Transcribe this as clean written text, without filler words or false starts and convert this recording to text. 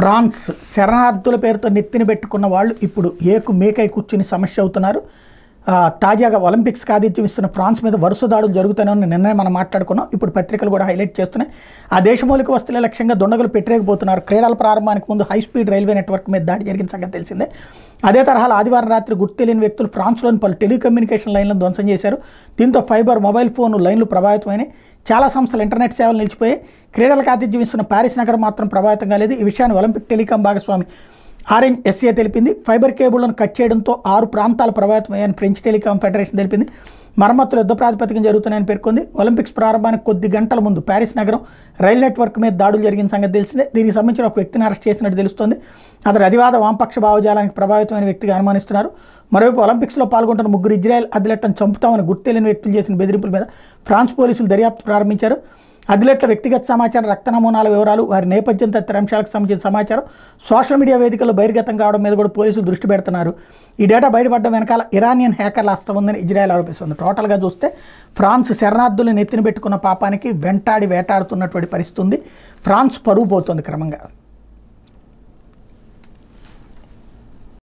France శరణార్థుల పేరుతో నెత్తిన పెట్టుకున్న వాళ్ళు ఇప్పుడు ఏకు మేకై కూర్చుని సమస్య అవుతున్నారు. తాజాగా ఒలింపిక్స్కి ఆతిథ్యం ఇస్తున్న ఫ్రాన్స్ మీద వరుస దాడులు జరుగుతూనే నిన్నే మనం మాట్లాడుకున్నాం. ఇప్పుడు పత్రికలు కూడా హైలైట్ చేస్తున్నాయి. ఆ దేశ మౌలిక వస్తువుల లక్ష్యంగా దుండగులు పెట్టరేకపోతున్నారు. క్రీడల ప్రారంభానికి ముందు హైస్పీడ్ రైల్వే నెట్వర్క్ మీద దాడి జరిగిన సంగతి తెలిసిందే. అదే తరహాలో ఆదివారం రాత్రి గుర్తు తెలియని వ్యక్తులు ఫ్రాన్స్లోని పలు టెలికమ్యూనికేషన్ లైన్లను ధ్వంసం చేశారు. దీంతో ఫైబర్, మొబైల్ ఫోన్ లైన్లు ప్రభావితమైనాయి. చాలా సంస్థలు ఇంటర్నెట్ సేవలు నిలిచిపోయాయి. క్రీడలకు ఆతిథ్యం ఇస్తున్న ప్యారిస్ నగరం మాత్రం ప్రభావితం కాలేదు. ఈ విషయాన్ని ఒలింపిక్ టెలికాం భాగస్వామి ఆరెంజ్ ఎస్ఏ తెలిపింది. ఫైబర్ కేబుళ్లను కట్ చేయడంతో 6 ప్రాంతాలు ప్రభావితమయ్యాయని ఫ్రెంచ్ టెలికాం ఫెడరేషన్ తెలిపింది. మరమ్మతులు యుద్ధ ప్రాతిపదికన జరుగుతున్నాయని పేర్కొంది. ఒలింపిక్స్ ప్రారంభానికి కొద్ది గంటల ముందు ప్యారిస్ నగరం రైల్ నెట్వర్క్ మీద దాడులు జరిగిన సంగతి తెలిసిందే. దీనికి సంబంధించిన ఒక వ్యక్తిని అరెస్ట్ చేసినట్టు తెలుస్తోంది. అతను అతివాద వామపక్ష భావజాలానికి ప్రభావితమైన వ్యక్తిగా అనుమానిస్తున్నారు. మరోవైపు ఒలింపిక్స్లో పాల్గొంటున్న 3 ఇజ్రాయెల్ అథ్లెట్లను చంపుతామని గుర్తు తెలియని వ్యక్తులు చేసిన బెదిరింపుల మీద ఫ్రాన్స్ పోలీసులు దర్యాప్తు ప్రారంభించారు. అథ్లెట్ల వ్యక్తిగత సమాచారం, రక్త నమూనాల వివరాలు, వారి నేపథ్యం తదితర అంశాలకు సంబంధించిన సమాచారం సోషల్ మీడియా వేదికల్లో బహిర్గతం కావడం మీద కూడా పోలీసులు దృష్టి పెడుతున్నారు. ఈ డేటా బయటపడడం వెనకాల ఇరానియన్ హ్యాకర్ల హస్తం ఉందని ఇజ్రాయెల్ ఆరోపిస్తుంది. టోటల్గా చూస్తే ఫ్రాన్స్ శరణార్థులను నెత్తిన పెట్టుకున్న పాపానికి వెంటాడి వేటాడుతున్నటువంటి పరిస్థితి ఉంది. ఫ్రాన్స్ పరువు పోతుంది క్రమంగా.